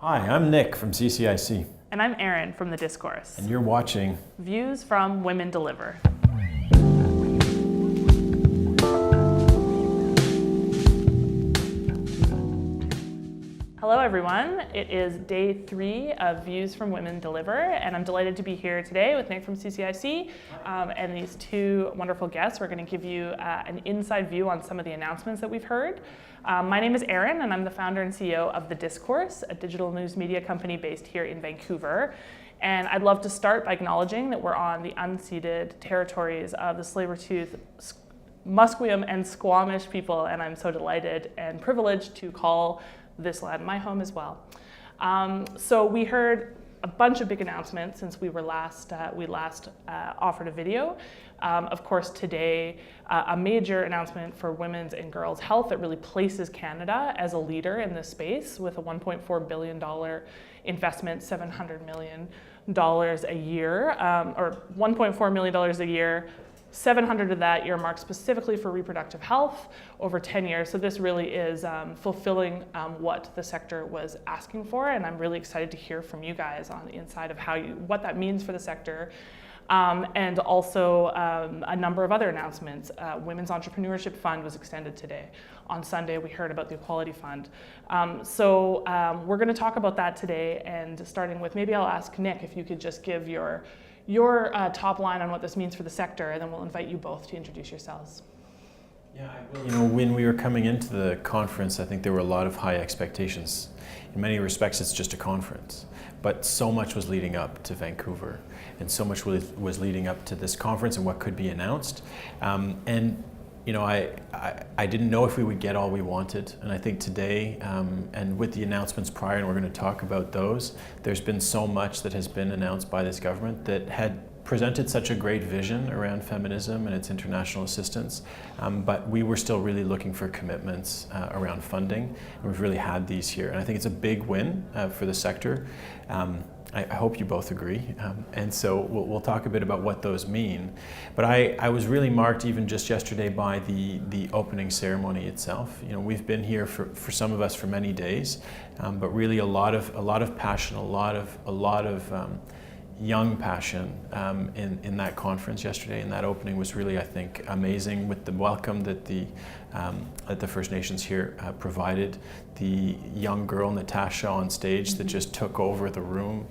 Hi, I'm Nick from CCIC. And I'm Erin from the Discourse. And you're watching Views from Women Deliver. Hello everyone, it is day 3 of Views from Women Deliver, and I'm delighted to be here today with Nick from CCIC and these two wonderful guests. We're going to give you an inside view on some of the announcements that we've heard. My name is Erin, and I'm the founder and CEO of The Discourse, a digital news media company based here in Vancouver. And I'd love to start by acknowledging that we're on the unceded territories of the Tsleil-Waututh, Musqueam, and Squamish people, and I'm so delighted and privileged to call this land my home as well. So we heard a bunch of big announcements since we last offered a video. Of course, today, a major announcement for women's and girls' health that really places Canada as a leader in this space with a $1.4 billion investment, $700 million a year, or $1.4 million a year. 700 of that earmarked specifically for reproductive health over 10 years. So this really is fulfilling what the sector was asking for, and I'm really excited to hear from you guys on the inside of what that means for the sector. And also a number of other announcements. Women's Entrepreneurship Fund was extended today. On Sunday, we heard about the Equality Fund. So we're going to talk about that today, and starting with, maybe I'll ask Nick if you could just give your top line on what this means for the sector, and then we'll invite you both to introduce yourselves. Yeah, I will. You know, when we were coming into the conference, I think there were a lot of high expectations. In many respects, it's just a conference, but so much was leading up to Vancouver, and so much was leading up to this conference and what could be announced. And you know, I didn't know if we would get all we wanted, and I think today, and with the announcements prior, and we're going to talk about those, there's been so much that has been announced by this government that had presented such a great vision around feminism and its international assistance, but we were still really looking for commitments around funding, and we've really had these here, and I think it's a big win for the sector. I hope you both agree, and so we'll talk a bit about what those mean. But I was really marked even just yesterday by the opening ceremony itself. You know, we've been here for some of us for many days, but really a lot of passion, a lot of young passion in that conference yesterday, and that opening was really, I think, amazing with the welcome that the First Nations here provided. The young girl Natasha on stage that just took over the room,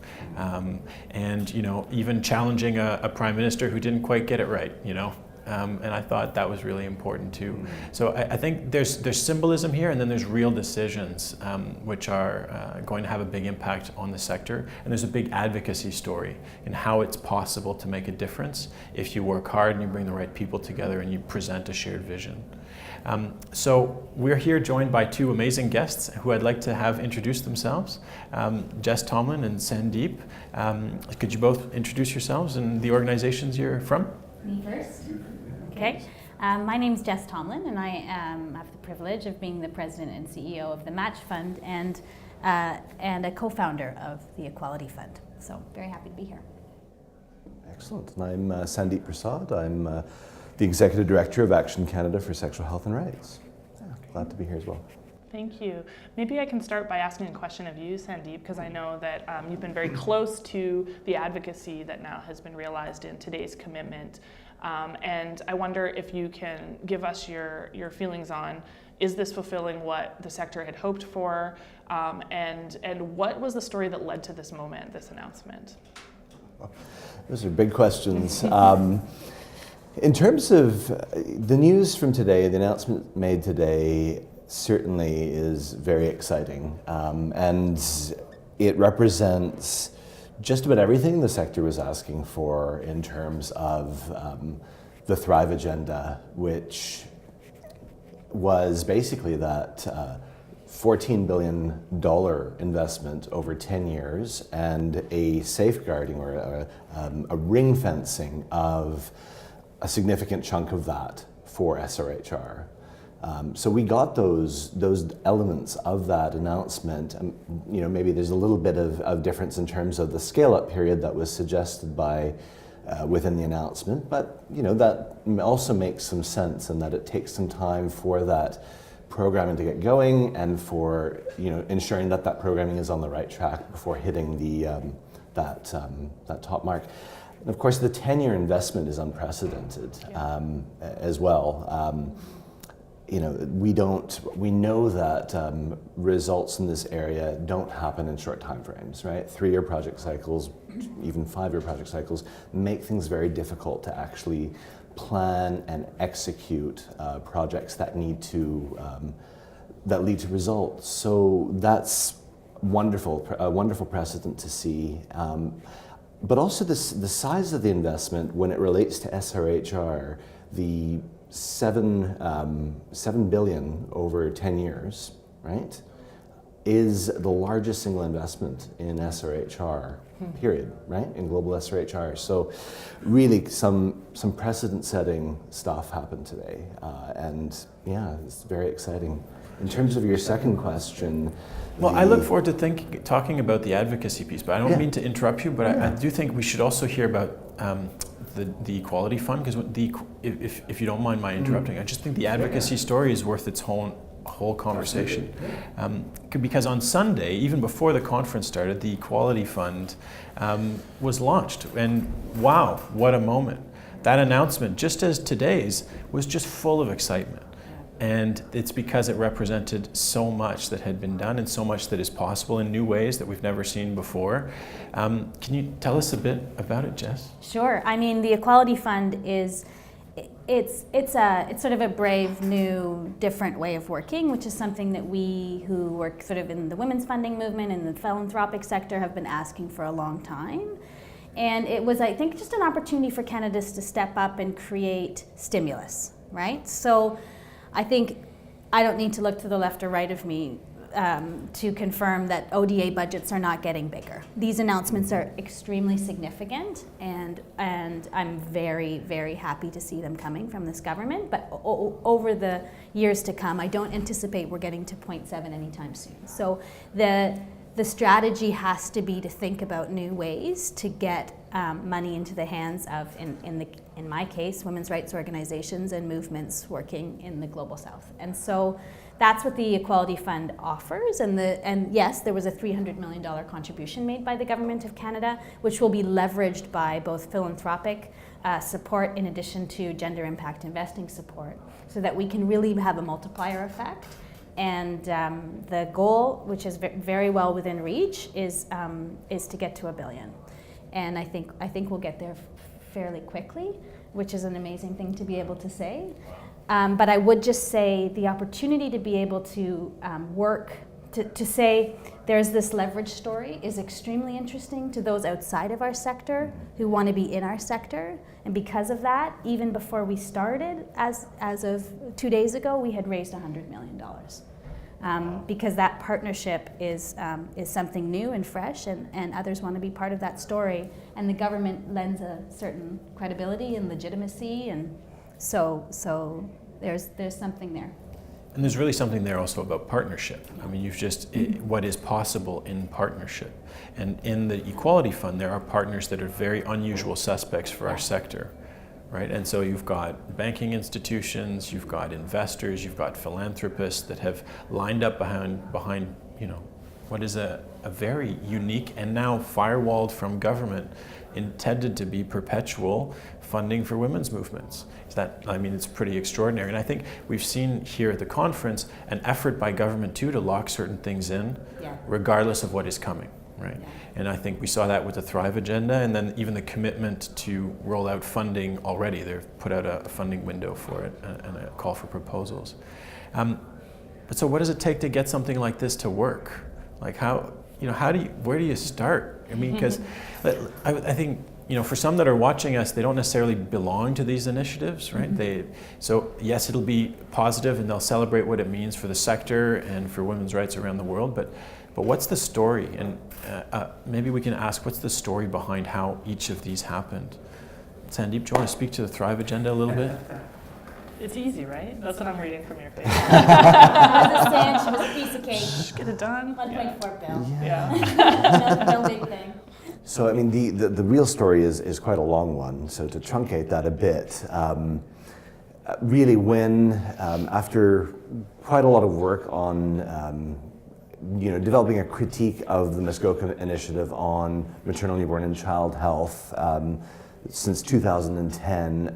and you know, even challenging a prime minister who didn't quite get it right, you know. And I thought that was really important too. So I think there's symbolism here, and then there's real decisions which are going to have a big impact on the sector. And there's a big advocacy story in how it's possible to make a difference if you work hard and you bring the right people together and you present a shared vision. So we're here joined by two amazing guests who I'd like to have introduce themselves. Jess Tomlin and Sandeep. Could you both introduce yourselves and the organizations you're from? Me first. Okay. My name's Jess Tomlin, and I have the privilege of being the president and CEO of the Match Fund and a co-founder of the Equality Fund. So very happy to be here. Excellent. And I'm Sandeep Prasad. I'm the Executive Director of Action Canada for Sexual Health and Rights. Yeah, glad to be here as well. Thank you. Maybe I can start by asking a question of you, Sandeep, because I know that you've been very close to the advocacy that now has been realized in today's commitment. And I wonder if you can give us your feelings on, is this fulfilling what the sector had hoped for? And what was the story that led to this moment, this announcement? Those are big questions. In terms of the news from today, the announcement made today certainly is very exciting, and it represents just about everything the sector was asking for in terms of the Thrive agenda, which was basically that $14 billion investment over 10 years and a safeguarding or a ring fencing of a significant chunk of that for SRHR. So we got those elements of that announcement, and you know, maybe there's a little bit of difference in terms of the scale-up period that was suggested by within the announcement, but you know, that also makes some sense, in that it takes some time for that programming to get going and for ensuring that that programming is on the right track before hitting that top mark. And of course, the 10-year investment is unprecedented as well. We know that results in this area don't happen in short time frames, right? 3-year project cycles, even 5-year project cycles, make things very difficult to actually plan and execute projects that lead to results. So that's wonderful, a wonderful precedent to see. But also the size of the investment when it relates to SRHR, the 7 billion over 10 years, right, is the largest single investment in SRHR, period, right, in global SRHR. So really some precedent-setting stuff happened today. And yeah, it's very exciting. In terms of your second question, well, I look forward to talking about the advocacy piece, but I don't mean to interrupt you, but I do think we should also hear about the Equality Fund, because if you don't mind my interrupting, I just think the advocacy story is worth its whole conversation. Because on Sunday, even before the conference started, the Equality Fund was launched, and wow, what a moment. That announcement, just as today's, was just full of excitement. And it's because it represented so much that had been done and so much that is possible in new ways that we've never seen before. Can you tell us a bit about it, Jess? Sure. I mean, the Equality Fund it's sort of a brave, new, different way of working, which is something that we who work sort of in the women's funding movement and the philanthropic sector have been asking for a long time. And it was, I think, just an opportunity for Canadians to step up and create stimulus, right? So I think I don't need to look to the left or right of me to confirm that ODA budgets are not getting bigger. These announcements are extremely significant, and I'm very, very happy to see them coming from this government. But over the years to come, I don't anticipate we're getting to 0.7 anytime soon. So the strategy has to be to think about new ways to get money into the hands of, in my case, women's rights organizations and movements working in the Global South. And so that's what the Equality Fund offers. And yes, there was a $300 million contribution made by the Government of Canada, which will be leveraged by both philanthropic support in addition to gender impact investing support, so that we can really have a multiplier effect. And the goal, which is very well within reach, is to get to $1 billion. And I think we'll get there fairly quickly, which is an amazing thing to be able to say. But I would just say the opportunity to be able to work, to say there's this leverage story is extremely interesting to those outside of our sector who want to be in our sector. And because of that, even before we started, as of 2 days ago, we had raised $100 million. Because that partnership is something new and fresh, and others want to be part of that story. And the government lends a certain credibility and legitimacy, and so there's something there. And there's really something there also about partnership. I mean, what is possible in partnership. And in the Equality Fund, there are partners that are very unusual suspects for our sector. Right, and so you've got banking institutions, you've got investors, you've got philanthropists that have lined up behind what is a very unique and now firewalled from government, intended to be perpetual funding for women's movements. It's pretty extraordinary. And I think we've seen here at the conference an effort by government too to lock certain things in, regardless of what is coming. Right, and I think we saw that with the Thrive agenda, and then even the commitment to roll out funding already. They've put out a funding window for it and a call for proposals. But so, what does it take to get something like this to work? Like where do you start? I mean, because I think for some that are watching us, they don't necessarily belong to these initiatives, right? So yes, it'll be positive, and they'll celebrate what it means for the sector and for women's rights around the world, but what's the story? And maybe we can ask, what's the story behind how each of these happened? Sandeep, do you want to speak to the Thrive agenda a little bit? It's easy, right? That's what I'm reading from your face. I was saying she was a piece of cake. Just get it done. 1.4 bill. Yeah. No big thing. So I mean, the real story is quite a long one. So to truncate that a bit, really when, after quite a lot of work on developing a critique of the Muskoka Initiative on maternal, newborn, and child health since 2010,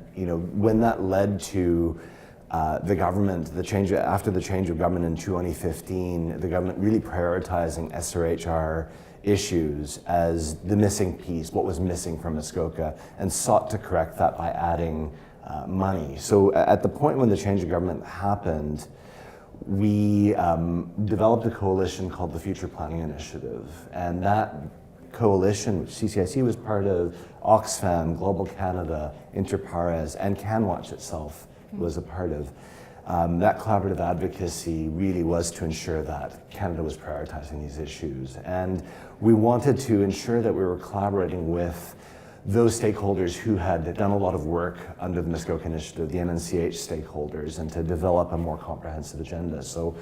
when that led to the government, after the change of government in 2015, the government really prioritizing SRHR issues as the missing piece, what was missing from Muskoka, and sought to correct that by adding money. So at the point when the change of government happened, we developed a coalition called the Future Planning Initiative, and that coalition, which CCIC was part of, Oxfam, Global Canada, Interpares, and CanWatch itself was a part of. That collaborative advocacy really was to ensure that Canada was prioritizing these issues. And we wanted to ensure that we were collaborating with those stakeholders who had done a lot of work under the Muskoka Initiative, the MNCH stakeholders, and to develop a more comprehensive agenda. So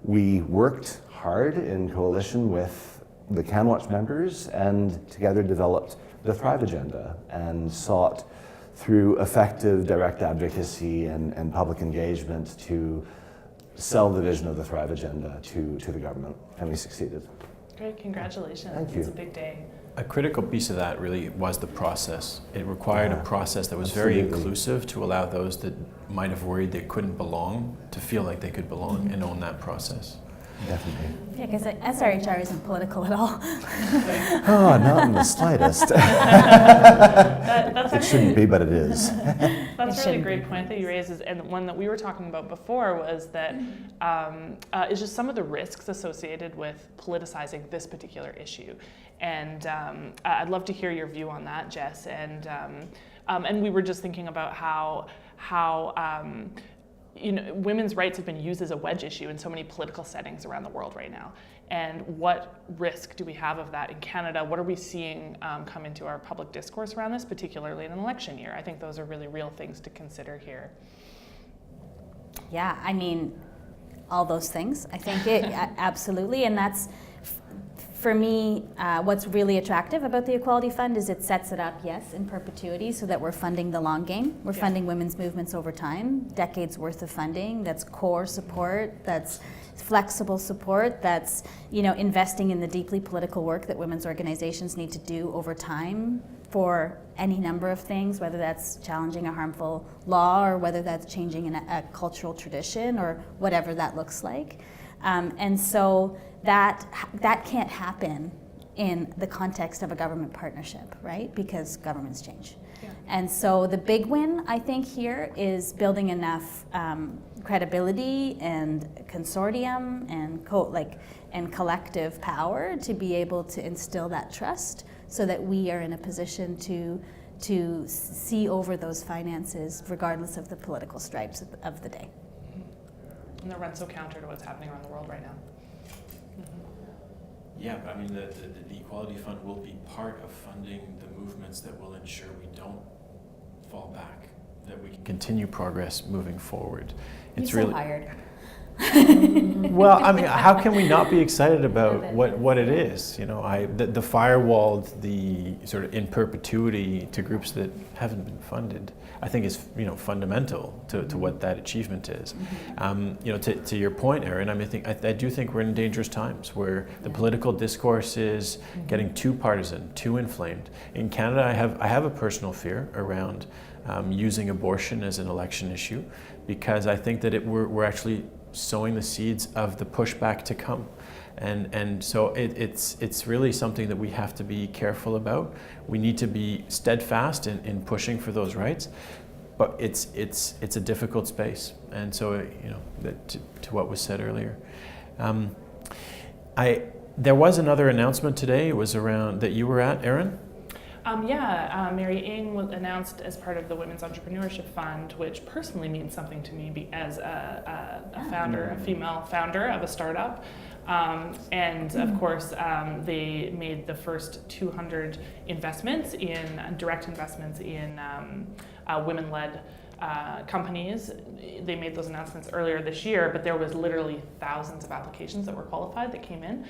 we worked hard in coalition with the CanWatch members and together developed the Thrive Agenda and sought through effective direct advocacy and public engagement to sell the vision of the Thrive Agenda to the government, and we succeeded. Great, congratulations. Thank you. It's a big day. A critical piece of that really was the process. It required a process that was very inclusive to allow those that might have worried they couldn't belong to feel like they could belong and own that process. Definitely. Yeah, because SRHR isn't political at all. Oh, not in the slightest. That's It shouldn't be, but it is. That's a really great point that you raised, and one that we were talking about before was that it's just some of the risks associated with politicizing this particular issue. And I'd love to hear your view on that, Jess. And we were just thinking about how women's rights have been used as a wedge issue in so many political settings around the world right now. And what risk do we have of that in Canada? What are we seeing come into our public discourse around this, particularly in an election year? I think those are really real things to consider here. Yeah, I mean, all those things. I think absolutely, and that's, for me, what's really attractive about the Equality Fund is it sets it up, yes, in perpetuity, so that we're funding the long game. We're funding women's movements over time, decades worth of funding. That's core support, that's flexible support, that's investing in the deeply political work that women's organizations need to do over time for any number of things, whether that's challenging a harmful law or whether that's changing a cultural tradition or whatever that looks like. And so that can't happen in the context of a government partnership, right? Because governments change. Yeah. And so the big win, I think, here is building enough credibility and consortium and collective power to be able to instill that trust so that we are in a position to see over those finances regardless of the political stripes of the day. And that runs so counter to what's happening around the world right now. Yeah, but I mean, the Equality Fund will be part of funding the movements that will ensure we don't fall back, that we can continue progress moving forward. It's You're really so hired. Well, I mean, how can we not be excited about what it is? The firewalled, the sort of in perpetuity to groups that haven't been funded, I think is fundamental to what that achievement is. Mm-hmm. To your point, Erin, I do think we're in dangerous times where the political discourse is getting too partisan, too inflamed. In Canada, I have a personal fear around using abortion as an election issue, because I think that we're actually sowing the seeds of the pushback to come. And so it's really something that we have to be careful about. We need to be steadfast in pushing for those rights, but it's a difficult space. And so to what was said earlier, there was another announcement today. It was around that you were at, Erin. Mary Ng was announced as part of the Women's Entrepreneurship Fund, which personally means something to me as a founder, a female founder of a startup. And of course, they made the first 200 direct investments in women-led companies. They made those announcements earlier this year, but there was literally thousands of applications that were qualified that came in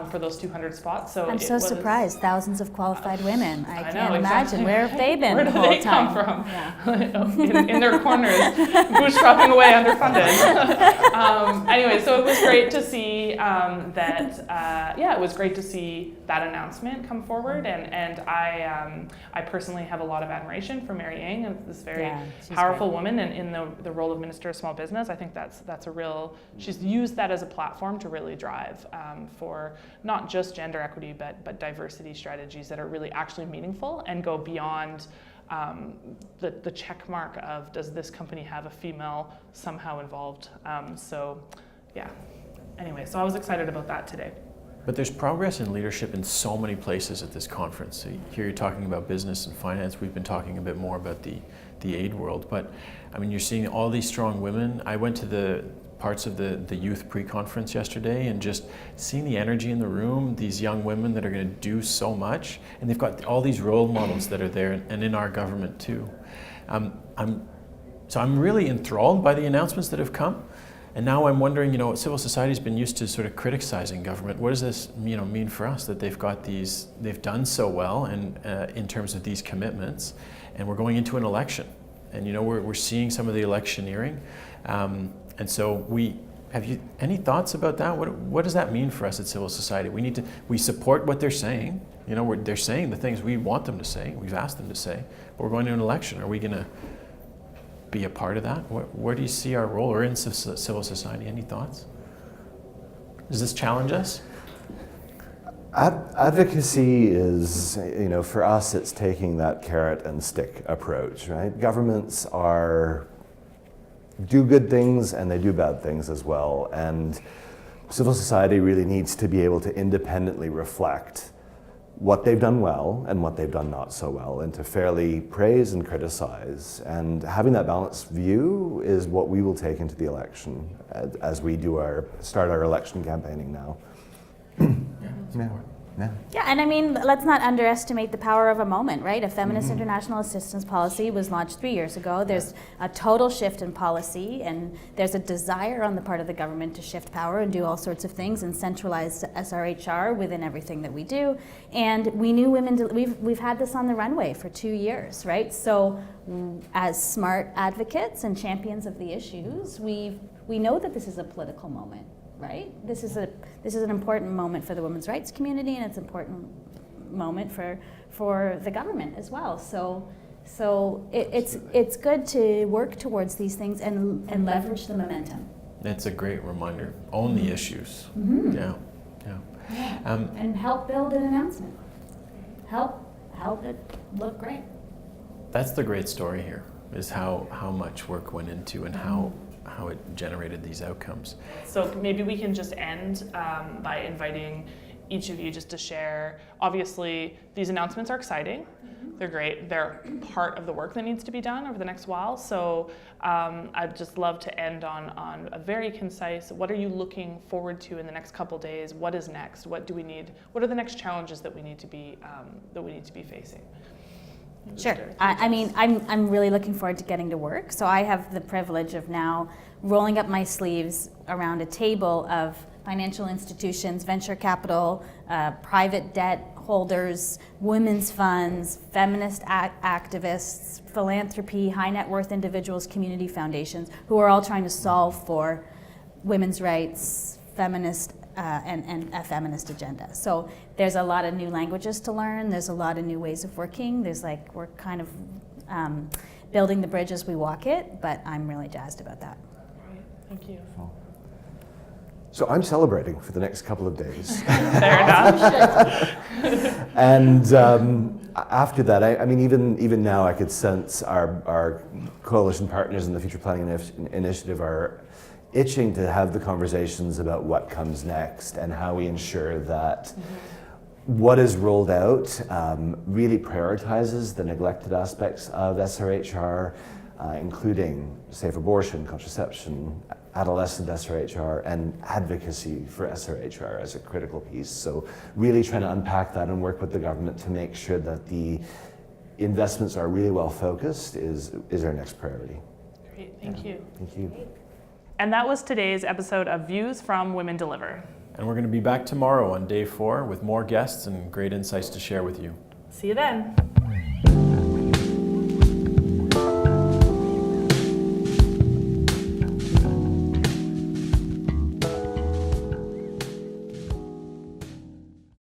for those 200 spots. So I'm so surprised, thousands of qualified women. I can't know, imagine. exactly. Where have they been Where the do whole they time? come from? Yeah. in their corners, bootstrapping away underfunded. Anyway, so it was great to see it was great to see that announcement come forward, and I personally have a lot of admiration for Mary Ng, this very powerful woman in the role of Minister of Small Business. I think that's a real, she's used that as a platform to really drive for not just gender equity, but diversity strategies that are really actually meaningful and go beyond the check mark of, does this company have a female somehow involved? Anyway, so I was excited about that today. But there's progress in leadership in so many places at this conference. So here you're talking about business and finance. We've been talking a bit more about the aid world. But I mean, you're seeing all these strong women. I went to the parts of the youth pre-conference yesterday, and just seeing the energy in the room, these young women that are going to do so much, and they've got all these role models that are there, and in our government too. I'm really enthralled by the announcements that have come. And now I'm wondering, civil society's been used to sort of criticizing government. What does this, mean for us, that they've done so well, and in terms of these commitments, and we're going into an election, and we're seeing some of the electioneering, and so have you any thoughts about that? What does that mean for us at civil society? We support what they're saying. They're saying the things we want them to say. We've asked them to say, but we're going to an election. Are we going to be a part of that? Where do you see our role, or in civil society? Any thoughts? Does this challenge us? Advocacy is, for us, it's taking that carrot and stick approach, right? Governments do good things and they do bad things as well. And civil society really needs to be able to independently reflect what they've done well and what they've done not so well, and to fairly praise and criticize. And having that balanced view is what we will take into the election as we start our election campaigning now. Yeah, and I mean, let's not underestimate the power of a moment, right? A feminist international assistance policy was launched 3 years ago. There's a total shift in policy, and there's a desire on the part of the government to shift power and do all sorts of things and centralize SRHR within everything that we do. And we knew we've had this on the runway for 2 years, right? So as smart advocates and champions of the issues, we know that this is a political moment. Right? This is an important moment for the women's rights community, and it's an important moment for the government as well. So it's good to work towards these things and leverage the momentum. It's a great reminder. Own the issues. Mm-hmm. Yeah. And help build an announcement. Help it look great. That's the great story here, is how much work went into, and how it generated these outcomes. So maybe we can just end by inviting each of you just to share. Obviously, these announcements are exciting. Mm-hmm. They're great. They're part of the work that needs to be done over the next while. So I'd just love to end on a very concise, what are you looking forward to in the next couple days? What is next? What do we need? What are the next challenges that we need to be facing? Sure. I mean, I'm really looking forward to getting to work. So I have the privilege of now rolling up my sleeves around a table of financial institutions, venture capital, private debt holders, women's funds, feminist activists, philanthropy, high net worth individuals, community foundations, who are all trying to solve for women's rights, feminist and a feminist agenda. So there's a lot of new languages to learn. There's a lot of new ways of working. We're kind of building the bridge as we walk it, but I'm really jazzed about that. Thank you. So I'm celebrating for the next couple of days. Fair enough. And after that, I mean, even now I could sense our coalition partners in the Future Planning Initiative are itching to have the conversations about what comes next and how we ensure that what is rolled out really prioritizes the neglected aspects of SRHR, including safe abortion, contraception, adolescent SRHR, and advocacy for SRHR as a critical piece. So really trying to unpack that and work with the government to make sure that the investments are really well focused is our next priority. Great, thank you. Thank you. And that was today's episode of Views from Women Deliver. And we're going to be back tomorrow on day 4 with more guests and great insights to share with you. See you then.